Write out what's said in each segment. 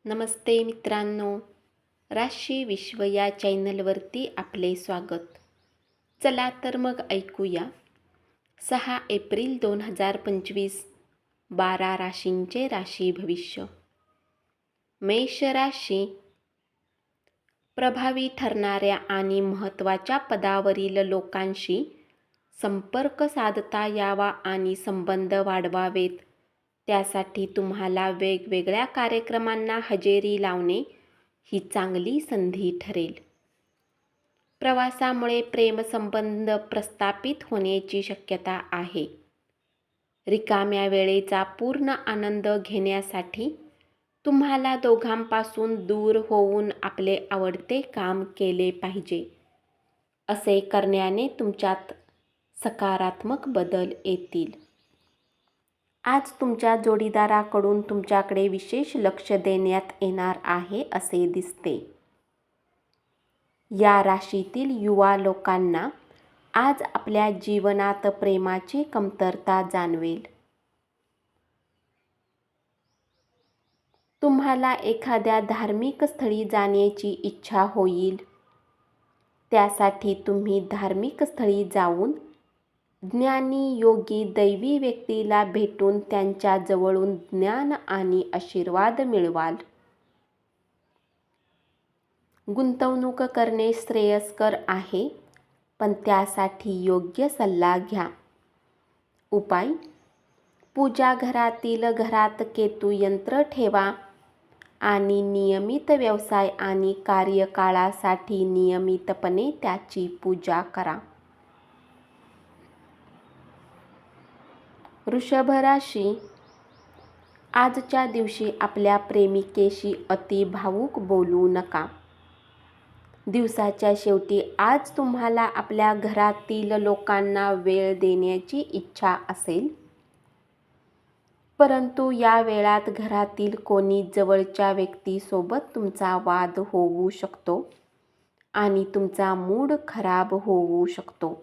नमस्ते मित्रांनो, राशी विश्व या चॅनलवरती आपले स्वागत. चला तर मग ऐकूया 6 एप्रिल 2025 12 राशींचे राशी भविष्य. मेष राशी. प्रभावी ठरणाऱ्या आणि महत्त्वाच्या पदावरील लोकांशी संपर्क साधता यावा आणि संबंध वाढवावेत. त्यासाठी तुम्हाला वेगवेगळ्या कार्यक्रमांना हजेरी लावणे ही चांगली संधी ठरेल. प्रवासामुळे प्रेमसंबंध प्रस्थापित होण्याची शक्यता आहे. रिकाम्या वेळेचा पूर्ण आनंद घेण्यासाठी तुम्हाला दोघांपासून दूर होऊन आपले आवडते काम केले पाहिजे. असे करण्याने तुमच्यात सकारात्मक बदल येतील. आज तुमच्या जोडीदाराकडून तुमच्याकडे विशेष लक्ष देण्यात येणार आहे असे दिसते. या राशीतील युवा लोकांना आज आपल्या जीवनात प्रेमाची कमतरता जाणवेल. तुम्हाला एखाद्या धार्मिक स्थळी जाण्याची इच्छा होईल. त्यासाठी तुम्ही धार्मिक स्थळी जाऊन ज्ञानी, योगी, दैवी व्यक्तीला भेटून त्यांच्या जवळून ज्ञान आणि आशीर्वाद मिळवाल. गुंतवणूक करणे श्रेयस्कर आहे, पण त्यासाठी योग्य सल्ला घ्या. उपाय: पूजा घरातील घरात केतू यंत्र ठेवा आणि नियमित व्यवसाय आणि कार्यकाळासाठी नियमितपणे त्याची पूजा करा. वृषभ राशी. आजच्या दिवशी आपल्या प्रेमिकेशी अति भावूक बोलू नका. दिवसाच्या शेवटी आज तुम्हाला आपल्या घरातील लोकांना वेळ देण्याची इच्छा असेल, परंतु या वेळात घरातील कोणी जवळच्या व्यक्तीसोबत तुमचा वाद होऊ शकतो आणि तुमचा मूड खराब होऊ शकतो.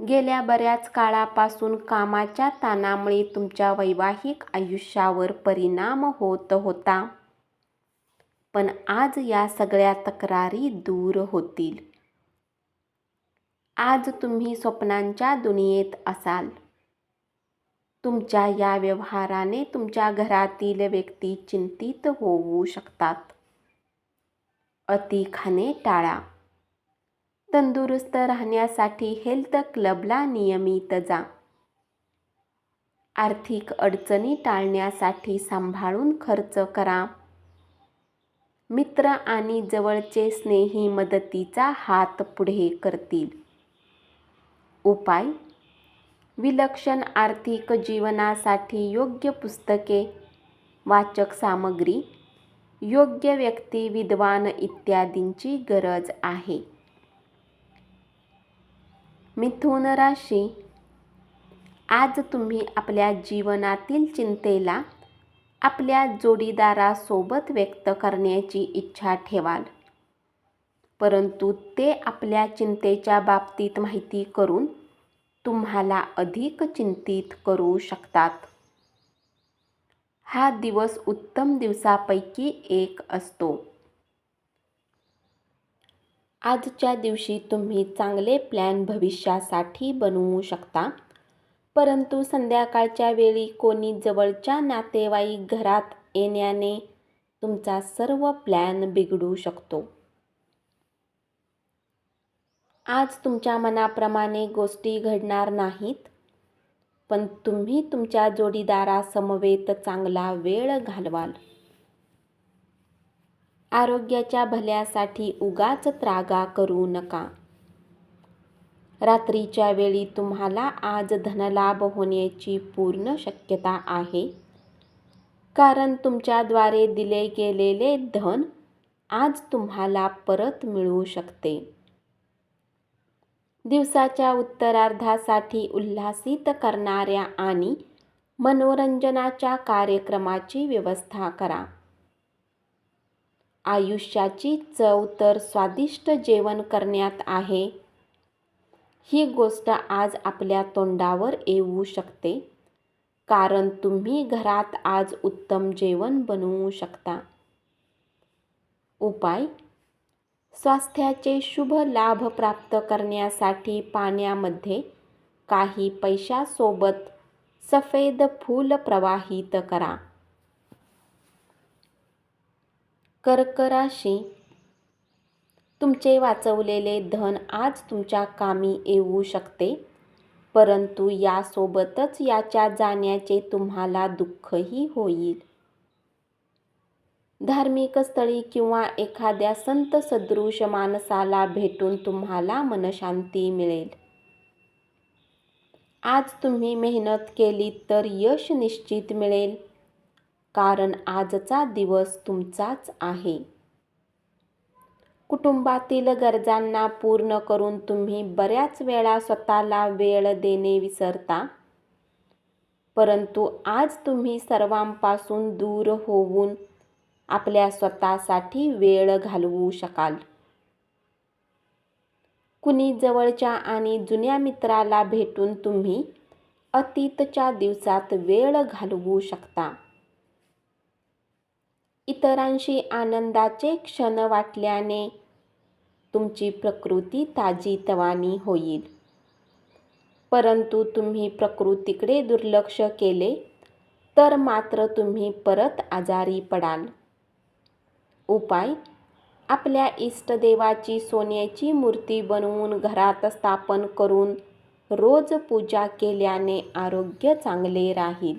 गेल्या बऱ्याच काळापासून कामाच्या ताणामुळे तुमच्या वैवाहिक आयुष्यावर परिणाम होत होता, पण आज या सगळ्या तक्रारी दूर होतील. आज तुम्ही स्वप्नांच्या दुनियेत असाल. तुमच्या या व्यवहाराने तुमच्या घरातील व्यक्ती चिंतित होऊ शकतात. अति खाणे टाळा. तंदुरुस्त राहण्यासाठी हेल्थ क्लबला नियमित जा. आर्थिक अडचणी टाळण्यासाठी सांभाळून खर्च करा. मित्र आणि जवळचे स्नेही मदतीचा हात पुढे करतील. उपाय: विलक्षण आर्थिक जीवनासाठी योग्य पुस्तके, वाचक सामग्री, योग्य व्यक्ती, विद्वान इत्यादींची गरज आहे. मिथुन राशी. आज तुम्ही आपल्या जीवनातील चिंतेला आपल्या जोडीदारासोबत व्यक्त करण्याची इच्छा ठेवाल, परंतु ते आपल्या चिंतेच्या बाबतीत माहिती करून तुम्हाला अधिक चिंतित करू शकतात. हा दिवस उत्तम दिवसांपैकी एक असतो. आजच्या दिवशी तुम्ही चांगले प्लॅन भविष्यासाठी बनवू शकता, परंतु संध्याकाळच्या वेळी कोणी जवळच्या नातेवाईक घरात येण्याने तुमचा सर्व प्लॅन बिघडू शकतो. आज तुमच्या मनाप्रमाणे गोष्टी घडणार नाहीत, पण तुम्ही तुमच्या जोडीदारासमवेत चांगला वेळ घालवाल. आरोग्याच्या भल्यासाठी उगाच त्रागा करू नका. रात्रीच्या वेळी तुम्हाला आज धनलाभ होण्याची पूर्ण शक्यता आहे, कारण तुमच्याद्वारे दिले गेलेले धन आज तुम्हाला परत मिळू शकते. दिवसाच्या उत्तरार्धासाठी उल्हासित करणाऱ्या आणि मनोरंजनाच्या कार्यक्रमाची व्यवस्था करा. आयुष्याची चव तर स्वादिष्ट जेवण करण्यात आहे. ही गोष्ट आज आपल्या तोंडावर येऊ शकते, कारण तुम्ही घरात आज उत्तम जेवण बनवू शकता. उपाय: स्वास्थ्याचे शुभ लाभ प्राप्त करण्यासाठी पाण्यामध्ये काही पैशासोबत सफेद फूल प्रवाहित करा. कर्क राशी: तुमचे वाचवलेले धन आज तुमच्या कामी येऊ शकते, परंतु यासोबतच याच्या जाण्याचे तुम्हाला दुःखही होईल. धार्मिक स्थळी किंवा एखाद्या संत सदृश माणसाला भेटून तुम्हाला मनशांती मिळेल. आज तुम्ही मेहनत केली तर यश निश्चित मिळेल, कारण आजचा दिवस तुमचाच आहे. कुटुंबातील गरजांना पूर्ण करून तुम्ही बऱ्याच वेळा स्वतःला वेळ देणे विसरता, परंतु आज तुम्ही सर्वांपासून दूर होऊन आपल्या स्वतःसाठी वेळ घालवू शकाल. कुणी जवळच्या आणि जुन्या मित्राला भेटून तुम्ही अतीतच्या दिवसात वेळ घालवू शकता. इतरांशी आनंदाचे क्षण वाटल्याने तुमची प्रकृती ताजीतवानी होईल, परंतु तुम्ही प्रकृतीकडे दुर्लक्ष केले तर मात्र तुम्ही परत आजारी पडाल. उपाय: आपल्या इष्टदेवाची सोन्याची मूर्ती बनवून घरात स्थापन करून रोज पूजा केल्याने आरोग्य चांगले राहील.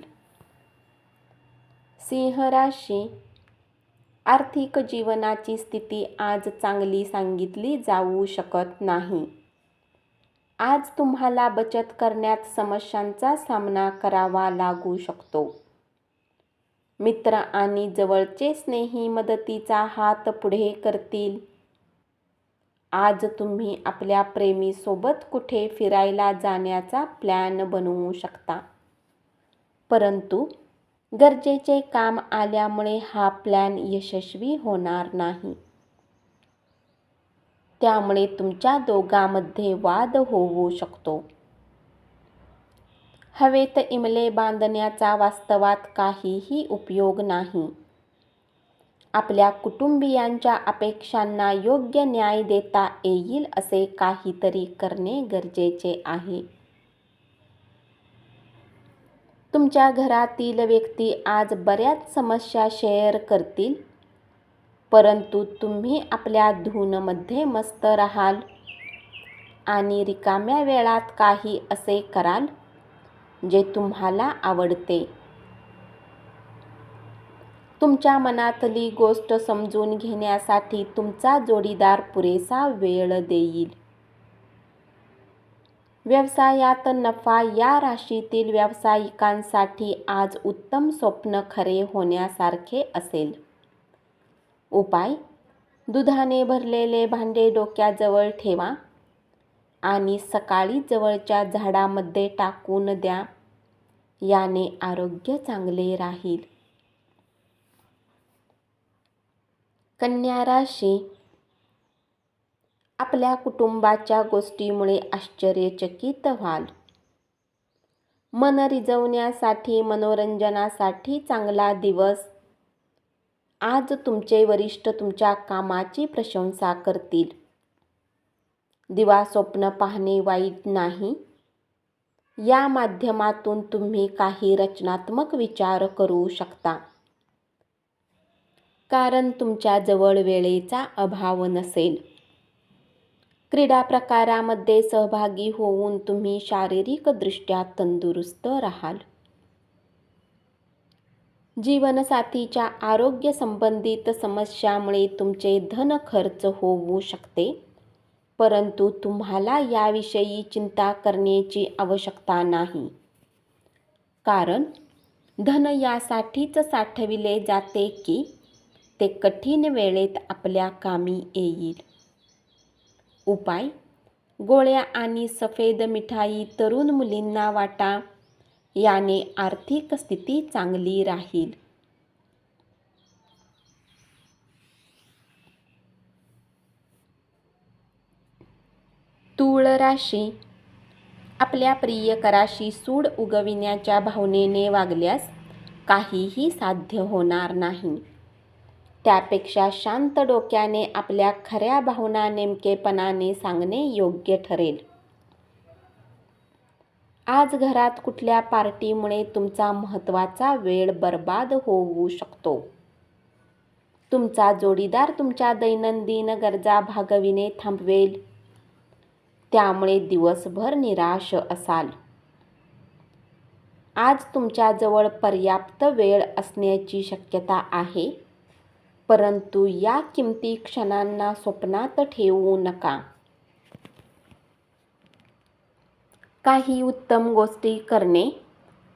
सिंह राशी: आर्थिक जीवनाची स्थिती आज चांगली सांगितली जाऊ शकत नाही. आज तुम्हाला बचत करण्यात समस्यांचा सामना करावा लागू शकतो. मित्र आणि जवळचे स्नेही मदतीचा हात पुढे करतील. आज तुम्ही आपल्या प्रेमीसोबत कुठे फिरायला जाण्याचा प्लॅन बनवू शकता, परंतु गरजेचे काम आल्यामुळे हा प्लॅन यशस्वी होणार नाही. त्यामुळे तुमच्या दोघांमध्ये वाद होऊ शकतो. हवेत इमले बांधण्याचा वास्तवात काहीही उपयोग नाही. आपल्या कुटुंबियांच्या अपेक्षांना योग्य न्याय देता येईल असे काहीतरी करणे गरजेचे आहे. तुमच्या घरातील व्यक्ती आज बऱ्याच समस्या शेअर करतील, परंतु तुम्ही आपल्या धूनमध्ये मस्त राहाल आणि रिकाम्या वेळात काही असे कराल जे तुम्हाला आवडते. तुमच्या मनातली गोष्ट समजून घेण्यासाठी तुमचा जोडीदार पुरेसा वेळ देईल. व्यवसायात नफा: या राशीतील व्यावसायिकांसाठी आज उत्तम स्वप्न खरे होण्यासारखे असेल. उपाय: दुधाने भरलेले भांडे डोक्याजवळ ठेवा आणि सकाळी जवळच्या झाडामध्ये टाकून द्या, याने आरोग्य चांगले राहील. कन्या राशी: आपल्या कुटुंबाच्या गोष्टीमुळे आश्चर्यचकित व्हाल. मन रिझवण्यासाठी मनोरंजनासाठी चांगला दिवस. आज तुमचे वरिष्ठ तुमच्या कामाची प्रशंसा करतील. दिवा स्वप्न पाहणे वाईट नाही. या माध्यमातून तुम्ही काही रचनात्मक विचार करू शकता, कारण तुमच्याजवळ वेळेचा अभाव नसेल. क्रीडा प्रकारामध्ये सहभागी होऊन तुम्ही शारीरिकदृष्ट्या तंदुरुस्त राहाल. जीवनसाथीच्या आरोग्य संबंधित समस्यामुळे तुमचे धन खर्च होऊ शकते, परंतु तुम्हाला याविषयी चिंता करण्याची आवश्यकता नाही, कारण धन यासाठीच साठविले जाते की ते कठीण वेळेत आपल्या कामी येईल. उपाय: गोळ्या आणि सफेद मिठाई तरुण मुलींना वाटा, याने आर्थिक स्थिती चांगली राहील. तूळ राशी: आपल्या प्रियकराशी सूड उगविण्याच्या भावनेने वागल्यास काहीही साध्य होणार नाही. त्यापेक्षा शांत डोक्याने आपल्या खऱ्या भावना नेमकेपणाने सांगणे योग्य ठरेल. आज घरात कुठल्या पार्टीमुळे तुमचा महत्त्वाचा वेळ बर्बाद होऊ शकतो. तुमचा जोडीदार तुमच्या दैनंदिन गरजा भागविणे थांबवेल. त्यामुळे दिवसभर निराश असाल. आज तुमच्याजवळ पर्याप्त वेळ असण्याची शक्यता आहे, परंतु या किमती क्षणांना स्वप्नात ठेवू नका. काही उत्तम गोष्टी करणे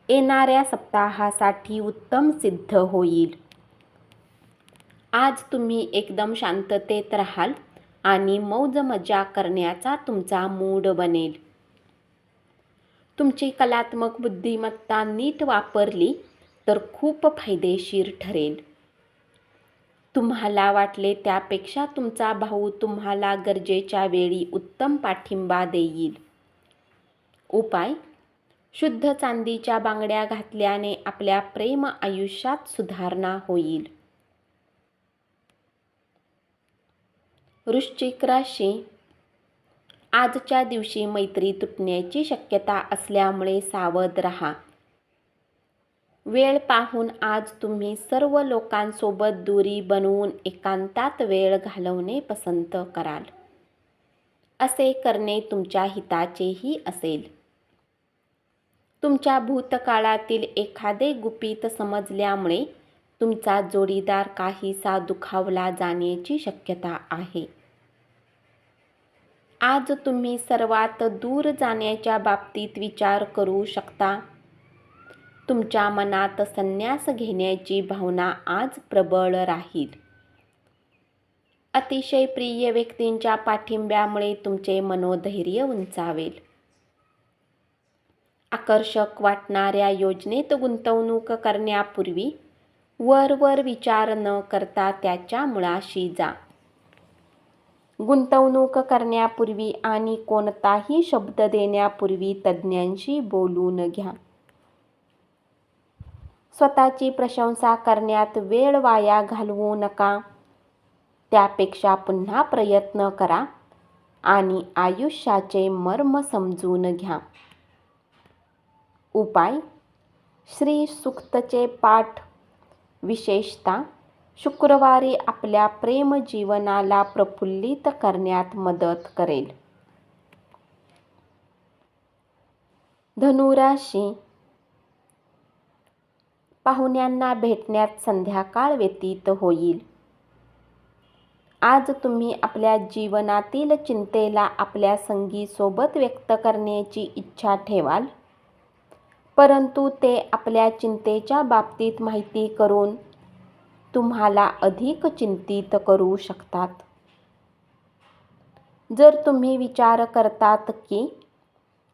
येणाऱ्या सप्ताहासाठी उत्तम सिद्ध होईल. आज तुम्ही एकदम शांततेत राहाल आणि मौज मजा करण्याचा तुमचा मूड बनेल. तुमची कलात्मक बुद्धिमत्ता नीट वापरली तर खूप फायदेशीर ठरेल. तुम्हाला वाटले त्यापेक्षा तुमचा भाऊ तुम्हाला गरजेच्या वेळी उत्तम पाठिंबा देईल. उपाय: शुद्ध चांदीच्या बांगड्या घातल्याने आपल्या प्रेम आयुष्यात सुधारणा होईल. वृश्चिक राशी: आजच्या दिवशी मैत्री तुटण्याची शक्यता असल्यामुळे सावध राहा. वेळ पाहून आज तुम्ही सर्व लोकांसोबत दूरी बनवून एकांतात वेळ घालवणे पसंत कराल. असे करणे तुमच्या हिताचेही असेल. तुमच्या भूतकाळातील एखादे गुपित समजल्यामुळे तुमचा जोडीदार काहीसा दुखावला जाण्याची शक्यता आहे. आज तुम्ही सर्वात दूर जाण्याच्या बाबतीत विचार करू शकता. तुमच्या मनात संन्यास घेण्याची भावना आज प्रबळ राहील. अतिशय प्रिय व्यक्तींच्या पाठिंब्यामुळे तुमचे मनोधैर्य उंचावेल. आकर्षक वाटणाऱ्या योजनेत गुंतवणूक करण्यापूर्वी वरवर विचार न करता त्याच्या मुळाशी जा. गुंतवणूक करण्यापूर्वी आणि कोणताही शब्द देण्यापूर्वी तज्ज्ञांशी बोलून घ्या. स्वतःची प्रशंसा करण्यात वेळ वाया घालवू नका. त्यापेक्षा पुन्हा प्रयत्न करा आणि आयुष्याचे मर्म समजून घ्या. उपाय: श्री सूक्तचे पाठ विशेषतः शुक्रवारी आपल्या प्रेमजीवनाला प्रफुल्लित करण्यात मदत करेल. धनुराशी: पाहुण्यांना भेटण्यात संध्याकाळ व्यतीत होईल. आज तुम्ही आपल्या जीवनातील चिंतेला आपल्या संगीसोबत व्यक्त करण्याची इच्छा ठेवाल, परंतु ते आपल्या चिंतेच्या बाबतीत माहिती करून तुम्हाला अधिक चिंतित करू शकतात. जर तुम्ही विचार करतात की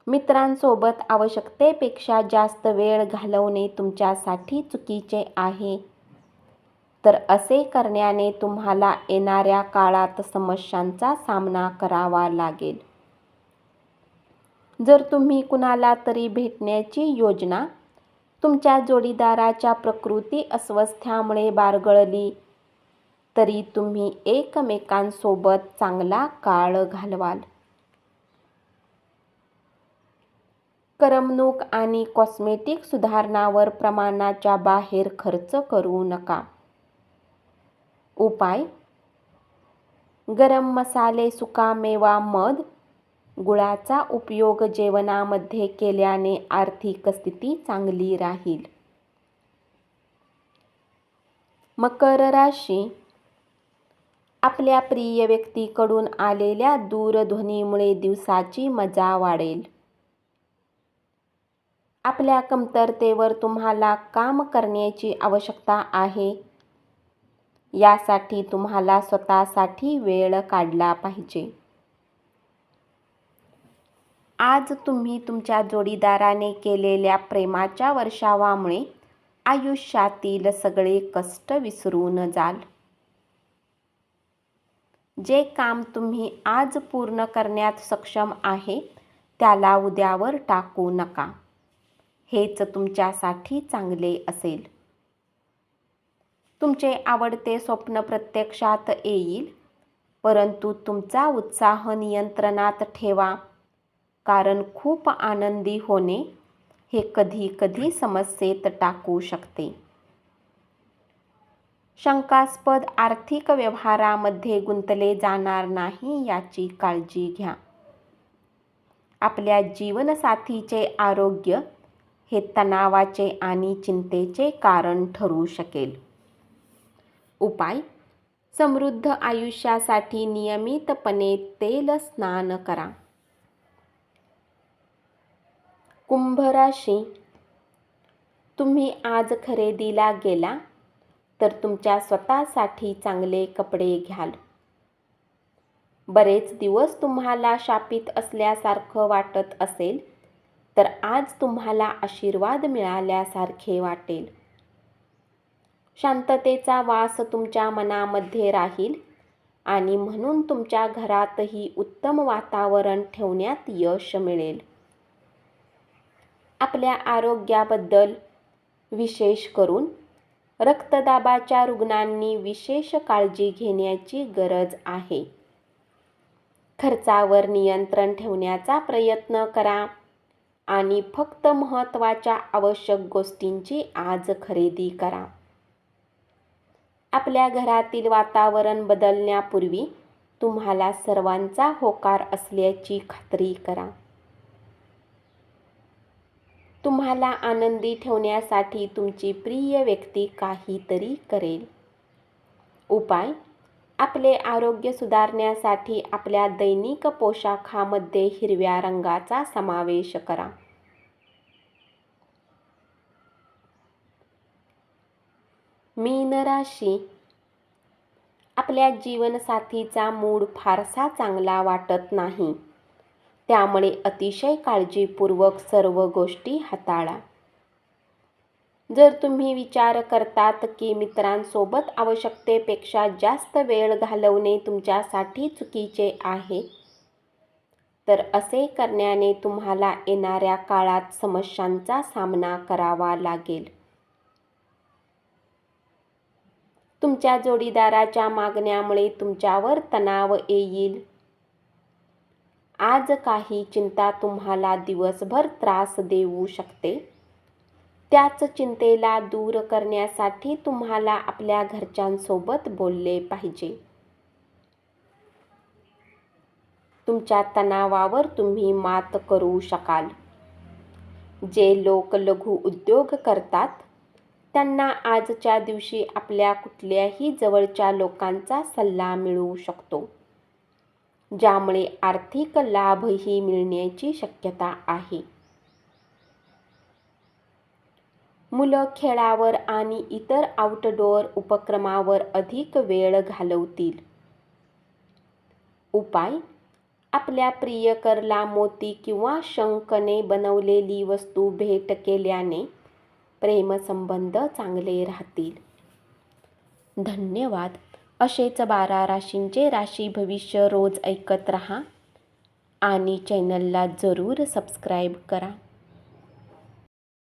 मित्रांसोबत आवश्यकतेपेक्षा जास्त वेळ घालवणे तुमच्यासाठी चुकीचे आहे, तर असे करण्याने तुम्हाला येणाऱ्या काळात समस्यांचा सामना करावा लागेल. जर तुम्ही कुणाला तरी भेटण्याची योजना तुमच्या जोडीदाराच्या प्रकृती अस्वास्थ्यामुळे बारगळली, तरी तुम्ही एकमेकांसोबत चांगला काळ घालवाल. करमणूक आणि कॉस्मेटिक सुधारणांवर प्रमाणाच्या बाहेर खर्च करू नका. उपाय: गरम मसाले, सुकामेवा, मध, गुळाचा उपयोग जेवणामध्ये केल्याने आर्थिक स्थिती चांगली राहील. मकर राशी: आपल्या प्रिय व्यक्तीकडून आलेल्या दूरध्वनीमुळे दिवसाची मजा वाढेल. आपल्या कमतरतेवर तुम्हाला काम करण्याची आवश्यकता आहे. यासाठी तुम्हाला स्वतःसाठी वेळ काढला पाहिजे. आज तुम्ही तुमच्या जोडीदाराने केलेल्या प्रेमाच्या वर्षावामुळे आयुष्यातील सगळे कष्ट विसरून जाल. जे काम तुम्ही आज पूर्ण करण्यात सक्षम आहे त्याला उद्यावर टाकू नका. हेच तुमच्यासाठी चांगले असेल. तुमचे आवडते स्वप्न प्रत्यक्षात येईल, परंतु तुमचा उत्साह नियंत्रणात ठेवा, कारण खूप आनंदी होणे हे कधी कधी समस्येत टाकू शकते. शंकास्पद आर्थिक व्यवहारामध्ये गुंतले जाणार नाही याची काळजी घ्या. आपल्या जीवनसाथीचे आरोग्य हे तणावाचे आणि चिंतेचे कारण ठरू शकेल. उपाय: समृद्ध आयुष्यासाठी नियमितपणे तेल स्नान करा. कुंभ राशी, तुम्ही आज खरेदीला गेला तर तुमच्या स्वतःसाठी चांगले कपडे घ्याल. बरेच दिवस तुम्हाला शापित असल्यासारखं वाटत असेल तर आज तुम्हाला आशीर्वाद मिळाल्यासारखे वाटेल. शांततेचा वास तुमच्या मनामध्ये राहील आणि म्हणून तुमच्या घरातही उत्तम वातावरण ठेवण्यात यश मिळेल. आपल्या आरोग्याबद्दल, विशेष करून रक्तदाबाच्या रुग्णांनी विशेष काळजी घेण्याची गरज आहे. खर्चावर नियंत्रण ठेवण्याचा प्रयत्न करा आणि फक्त महत्त्वाच्या आवश्यक गोष्टींची आज खरेदी करा. आपल्या घरातील वातावरण बदलण्यापूर्वी तुम्हाला सर्वांचा होकार असल्याची खात्री करा. तुम्हाला आनंदी ठेवण्यासाठी तुमची प्रिय व्यक्ती काहीतरी करेल. उपाय: आपले आरोग्य सुधारण्यासाठी आपल्या दैनिक पोशाखामध्ये हिरव्या रंगाचा समावेश करा. मीन राशी, आपल्या जीवनसाथीचा मूड फारसा चांगला वाटत नाही, त्यामुळे अतिशय काळजीपूर्वक सर्व गोष्टी हाताळा. जर तुम्ही विचार करतात की मित्रांसोबत आवश्यकतेपेक्षा जास्त वेळ घालवणे तुमच्यासाठी चुकीचे आहे, तर असे करण्याने तुम्हाला येणाऱ्या काळात समस्यांचा सामना करावा लागेल. तुमच्या जोडीदाराच्या मागण्यामुळे तुमच्यावर तणाव येईल. आज काही चिंता तुम्हाला दिवसभर त्रास देऊ शकते. त्याच चिंतेला दूर करण्यासाठी तुम्हाला आपल्या घरच्यांसोबत बोलले पाहिजे. तुमच्या तणावावर तुम्ही मात करू शकाल. जे लोक लघु उद्योग करतात त्यांना आजच्या दिवशी आपल्या कुठल्याही जवळच्या लोकांचा सल्ला मिळू शकतो, ज्यामुळे आर्थिक लाभही मिळण्याची शक्यता आहे. मुलं खेळावर आणि इतर आउटडोअर उपक्रमावर अधिक वेळ घालवतील. उपाय: आपल्या प्रियकरला मोती किंवा शंखने बनवलेली वस्तू भेट केल्याने प्रेमसंबंध चांगले राहतील. धन्यवाद. असेच 12 राशींचे राशी भविष्य रोज ऐकत रहा आणि चॅनलला जरूर सबस्क्राईब करा.